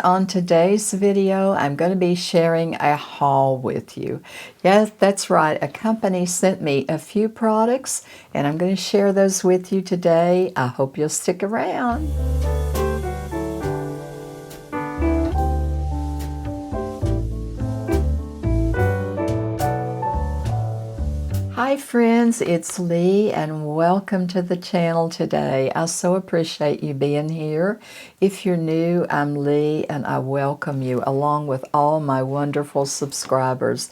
On today's video, I'm going to be sharing a haul with you. Yes, that's right. A company sent me a few products and I'm going to share those with you today. I hope you'll stick around. Hi friends, it's Lee and welcome to the channel today. I so appreciate you being here. If you're new, I'm Lee and I welcome you along with all my wonderful subscribers.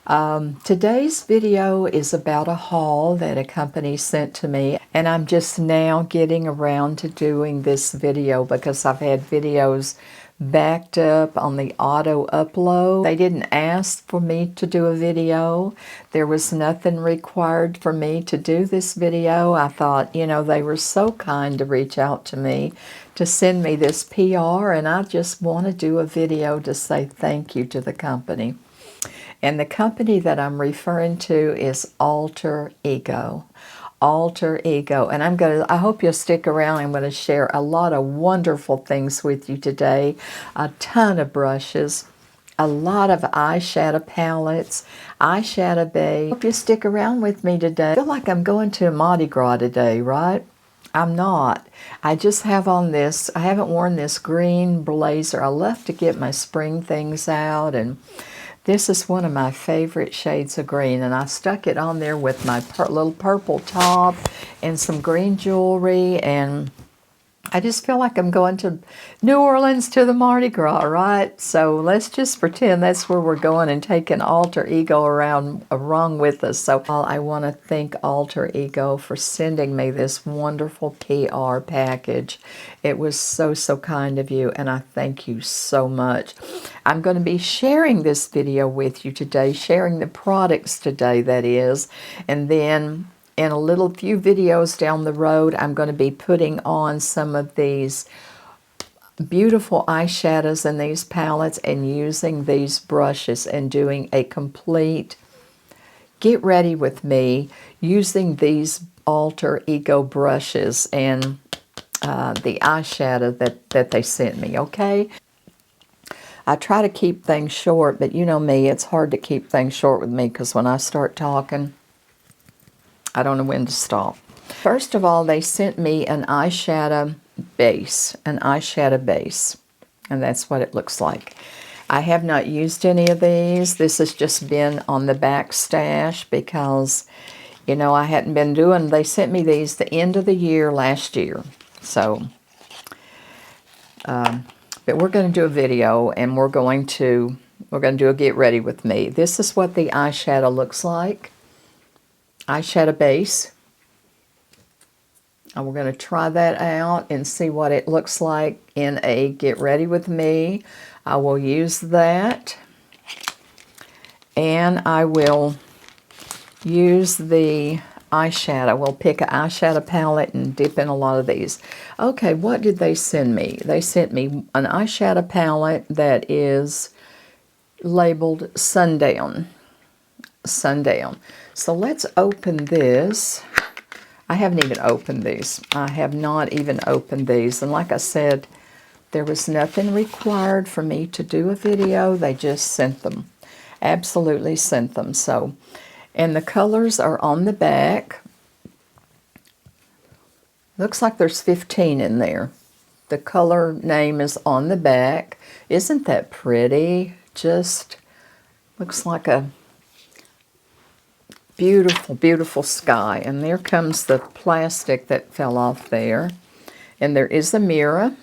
Today's video is about a haul that a company sent to me, and I'm just now getting around to doing this video because I've had videos backed up on the auto upload. They didn't ask for me to do a video. There was nothing required for me to do this video. I thought, you know, they were so kind to reach out to me to send me this PR, and I just want to do a video to say thank you to the company. And the company that I'm referring to is Alter Ego. Alter Ego. And I hope you'll stick around. I'm going to share a lot of wonderful things with you today. A ton of brushes, a lot of eyeshadow palettes, eyeshadow base. Hope you stick around with me today. I feel like I'm going to Mardi Gras today, right? I'm not. I just have on this, I haven't worn this green blazer. I left to get my spring things out, and this is one of my favorite shades of green, and I stuck it on there with my little purple top and some green jewelry, and I just feel like I'm going to New Orleans to the Mardi Gras, right? So let's just pretend that's where we're going and taking Alter Ego along with us. So I want to thank Alter Ego for sending me this wonderful PR package. It was so kind of you, and I thank you so much. I'm going to be sharing this video with you today, sharing the products today, that is, and then in a few videos down the road, I'm going to be putting on some of these beautiful eyeshadows in these palettes and using these brushes and doing a complete get ready with me using these Alter Ego brushes and the eyeshadow that they sent me, okay? I try to keep things short, but you know me, it's hard to keep things short with me because when I start talking, I don't know when to stop. First of all, they sent me an eyeshadow base, and that's what it looks like. I have not used any of these. This has just been on the back stash because, you know, I hadn't been doing, they sent me these the end of the year last year. So, but we're going to do a video, and we're going to do a get ready with me. This is what the eyeshadow looks like. Eyeshadow base. And we're going to try that out and see what it looks like in a get ready with me. I will use that, and I will use the eyeshadow. We'll pick an eyeshadow palette and dip in a lot of these. Okay, what did they send me? They sent me an eyeshadow palette that is labeled Sundown. So let's open this. I haven't even opened these. I have not even opened these. And like I said, there was nothing required for me to do a video. They just sent them. Absolutely sent them. So, and the colors are on the back. Looks like there's 15 in there. The color name is on the back. Isn't that pretty? Just looks like a beautiful, beautiful sky. And there comes the plastic that fell off there. And there is a mirror.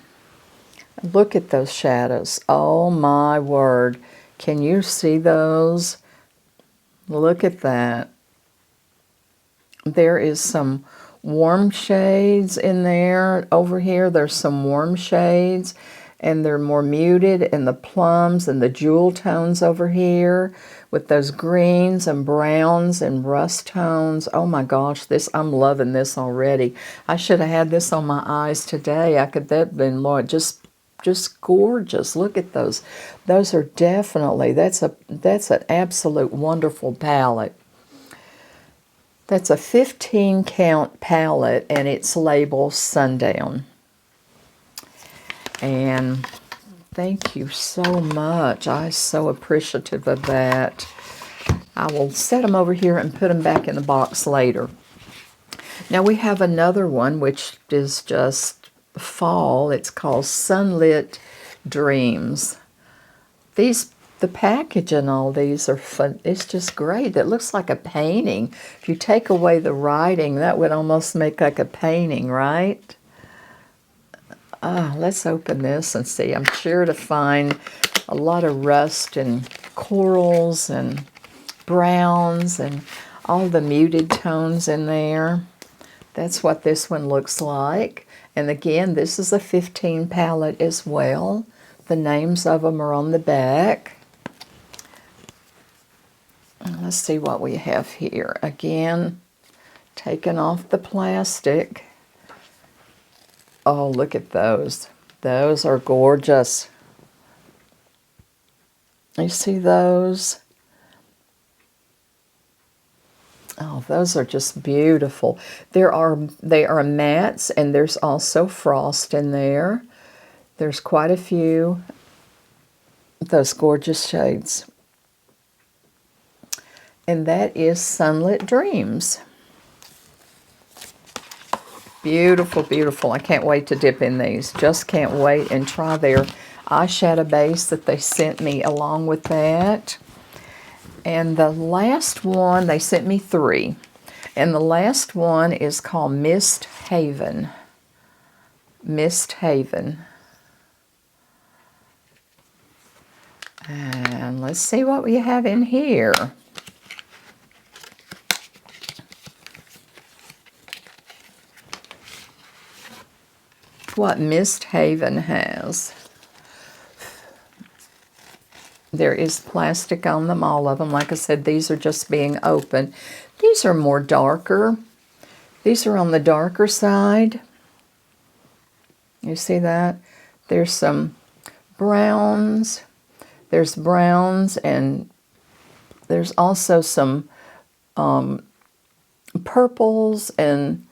Look at those shadows. Oh my word. Can you see those? Look at that. There is some warm shades in there. Over here, there's some warm shades. And they're more muted, and the plums and the jewel tones over here with those greens and browns and rust tones. Oh my gosh, I'm loving this already. I should have had this on my eyes today. That'd been more just gorgeous. Look at those. Those are definitely, that's an absolute wonderful palette. That's a 15 count palette, and it's labeled Sundown. And Thank you so much. I'm so appreciative of that. I will set them over here and put them back in the box later. Now we have another one which is just fall. It's called Sunlit Dreams. The package and all these are fun. It's just great. It looks like a painting. If you take away the writing, that would almost make like a painting, right? Let's open this and see. I'm sure to find a lot of rust and corals and browns and all the muted tones in there. That's what this one looks like. And again, this is a 15 palette as well. The names of them are on the back. Let's see what we have here. Again, taking off the plastic. Oh, look at those. Those are gorgeous. You see those? Oh, those are just beautiful. They are mattes, and there's also frost in there. There's quite a few of those gorgeous shades. And that is Sunlit Dreams. Beautiful, beautiful. I can't wait to dip in these. Just can't wait and try their eyeshadow base that they sent me along with that. And the last one, they sent me 3. And the last one is called Mist Haven. Mist Haven. And let's see what we have in here. What Mist Haven has. There is plastic on them, all of them. Like I said, these are just being opened. These are more darker. These are on the darker side. You see that? There's some browns. There's browns, and there's also some purples, and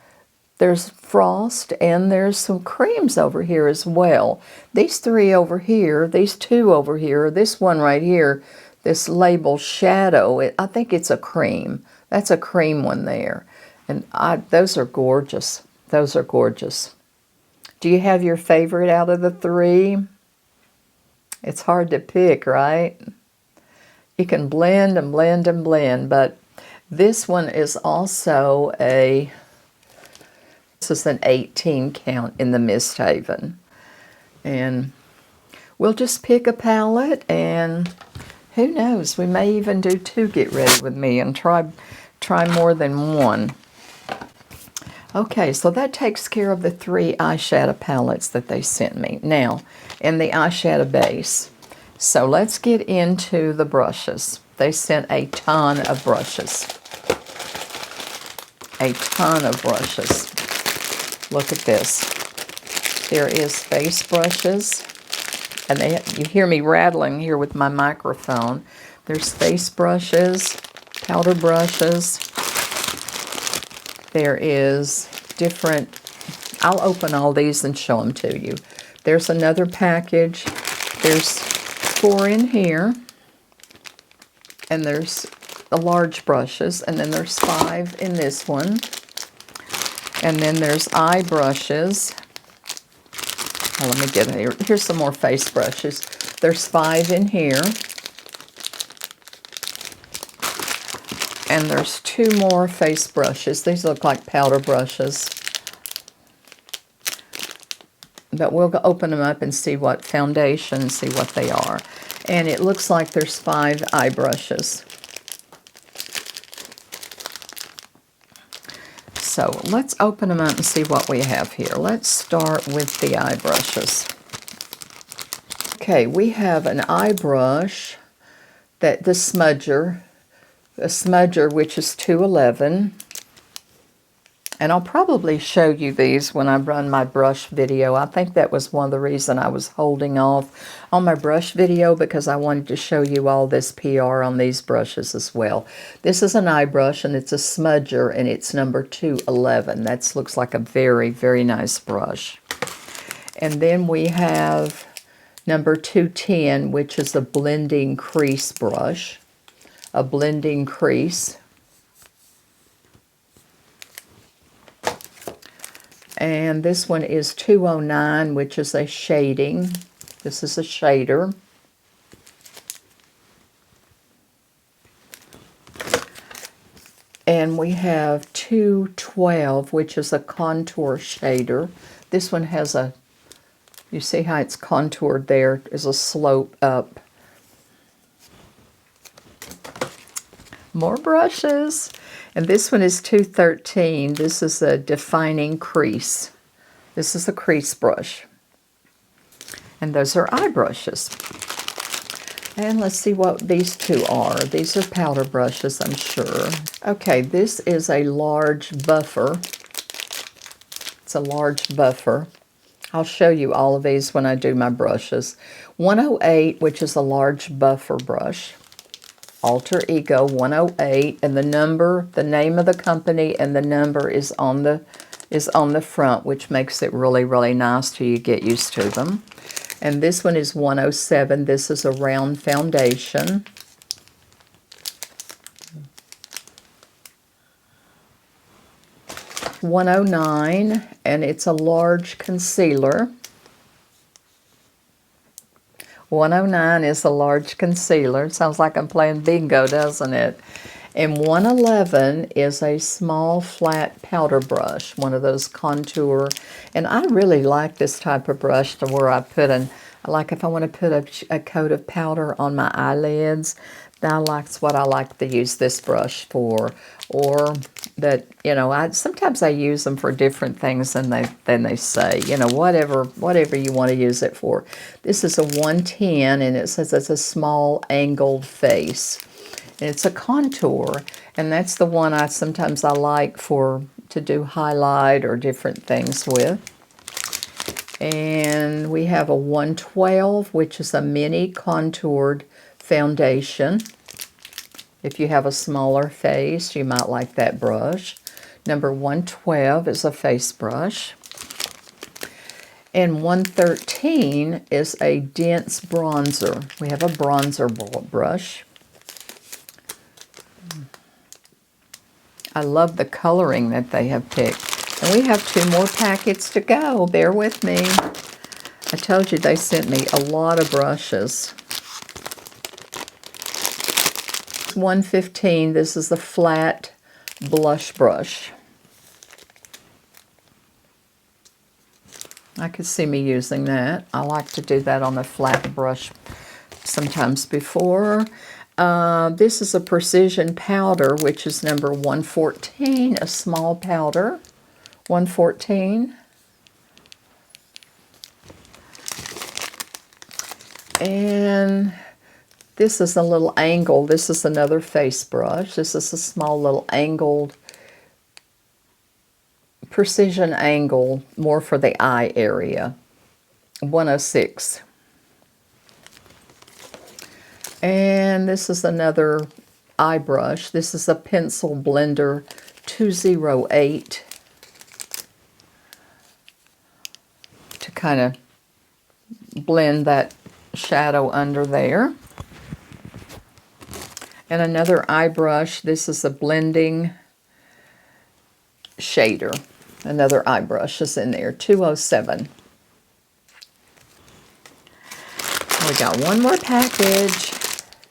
there's frost, and there's some creams over here as well. These 3 over here, these 2 over here, this one right here, this label Shadow, I think it's a cream. That's a cream one there. And those are gorgeous. Those are gorgeous. Do you have your favorite out of the 3? It's hard to pick, right? You can blend and blend and blend, but this one is also this is an 18 count in the Mist Haven. And we'll just pick a palette, and who knows, we may even do 2 Get Ready With Me and try more than 1. Okay, so that takes care of the 3 eyeshadow palettes that they sent me. Now, in the eyeshadow base. So let's get into the brushes. They sent a ton of brushes. A ton of brushes. Look at this. There is face brushes. And you hear me rattling here with my microphone. There's face brushes, powder brushes. There is different, I'll open all these and show them to you. There's another package. There's 4 in here. And there's the large brushes. And then there's 5 in this one. And then there's eye brushes. Oh, let me get here. Here's some more face brushes. There's 5 in here. And there's 2 more face brushes. These look like powder brushes. But we'll open them up and see what foundation, see what they are. And it looks like there's 5 eye brushes. So let's open them up and see what we have here. Let's start with the eye brushes. Okay, we have an eye brush, the smudger, a smudger which is 211. And I'll probably show you these when I run my brush video. I think that was one of the reasons I was holding off on my brush video, because I wanted to show you all this PR on these brushes as well. This is an eye brush, and it's a smudger, and it's number 211. That looks like a very, very nice brush. And then we have Number 210, which is a blending crease brush. A blending crease. And this one is 209, which is a shading. This is a shader. And we have 212, which is a contour shader. This one has a, you see how it's contoured there, is a slope up. More brushes. And this one is 213. This is a defining crease. This is a crease brush. And those are eye brushes. And let's see what these two are. These are powder brushes, I'm sure. Okay, this is a large buffer. It's a large buffer. I'll show you all of these when I do my brushes. 108, which is a large buffer brush. Alter Ego 108, and the number, the name of the company, and the number is on the front, which makes it really, really nice till you get used to them. And this one is 107. This is a round foundation. $109, and it's a large concealer. 109 is a large concealer. Sounds like I'm playing bingo, doesn't it? And 111 is a small flat powder brush, one of those contour. And I really like this type of brush to where I put like if I want to put a coat of powder on my eyelids, that's what I like to use this brush for. Or that, you know, sometimes I use them for different things than they say. You know, whatever you want to use it for. This is a 110, and it says it's a small angled face. And it's a contour, and that's the one sometimes I like to do highlight or different things with. And we have a 112, which is a mini contoured foundation. If you have a smaller face, you might like that brush. Number 112 is a face brush. And 113 is a dense bronzer. We have a bronzer brush. I love the coloring that they have picked. And we have 2 more packets to go. Bear with me. I told you they sent me a lot of brushes. 115, this is the flat blush brush. I could see me using that. I like to do that on a flat brush sometimes before. This is a precision powder, which is number 114, a small powder. 114. And this is a little angle. This is another face brush. This is a small little angled, precision angle, more for the eye area. 106. And this is another eye brush. This is a pencil blender 208 to kind of blend that shadow under there. And another eye brush. This is a blending shader. Another eye brush is in there, 207. We got one more package.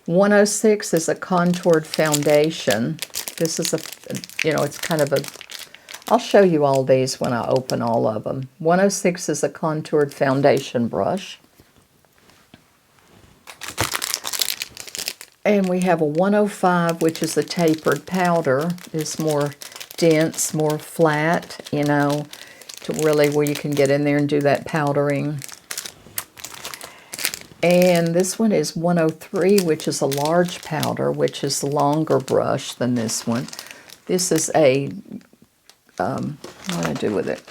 106 is a contoured foundation. This is it's kind of a, I'll show you all these when I open all of them. 106 is a contoured foundation brush. And we have a 105, which is a tapered powder. It's more dense, more flat, to really where you can get in there and do that powdering. And this one is 103, which is a large powder, which is a longer brush than this one. This is a, what do I do with it?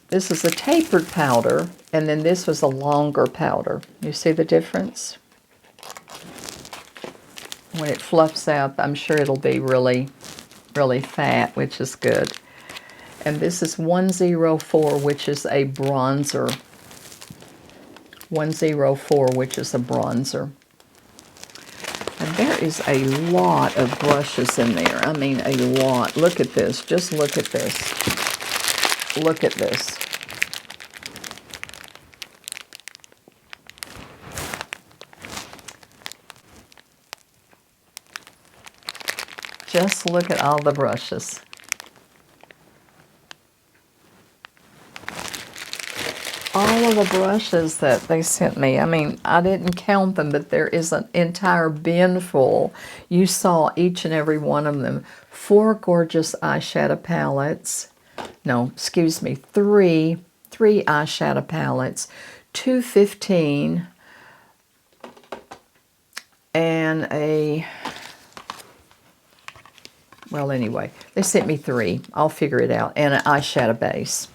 This is a tapered powder, and then this was a longer powder. You see the difference? When it fluffs out, I'm sure it'll be really, really fat, which is good. And this is 104, which is a bronzer. 104, which is a bronzer. And there is a lot of brushes in there. I mean, a lot. Look at this. Just look at this. Look at this. Just look at all the brushes. All of the brushes that they sent me. I mean, I didn't count them, but there is an entire bin full. You saw each and every one of them. 4 gorgeous eyeshadow palettes. No, excuse me, three eyeshadow palettes. 215 and a... Well, anyway, they sent me 3. I'll figure it out. And an eyeshadow base.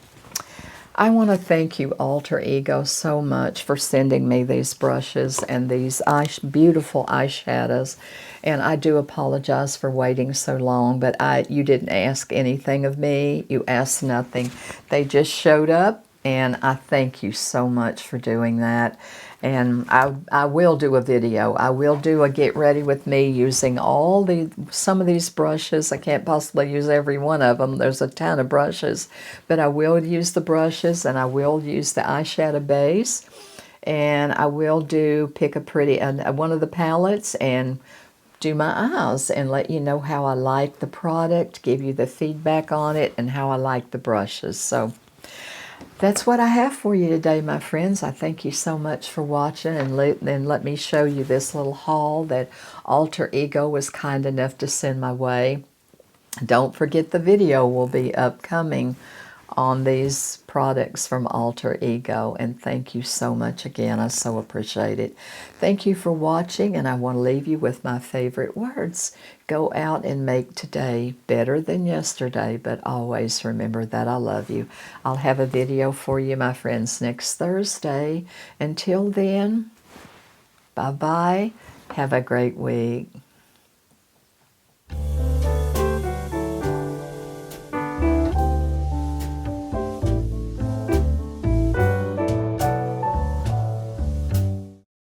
I want to thank you, Alter Ego, so much for sending me these brushes and these beautiful eyeshadows. And I do apologize for waiting so long, but you didn't ask anything of me. You asked nothing. They just showed up, and I thank you so much for doing that. And I will do a video. I will do a get ready with me using some of these brushes. I can't possibly use every one of them. There's a ton of brushes. But I will use the brushes, and I will use the eyeshadow base. And I will pick a pretty one of the palettes and do my eyes and let you know how I like the product, give you the feedback on it, and how I like the brushes. So that's what I have for you today, my friends. I thank you so much for watching, and let me show you this little haul that Alter Ego was kind enough to send my way. Don't forget the video will be upcoming on these products from Alter Ego, and thank you so much again. I so appreciate it. Thank you for watching, and I want to leave you with my favorite words. Go out and make today better than yesterday, but always remember that I love you. I'll have a video for you, my friends, next Thursday. Until then, bye-bye. Have a great week.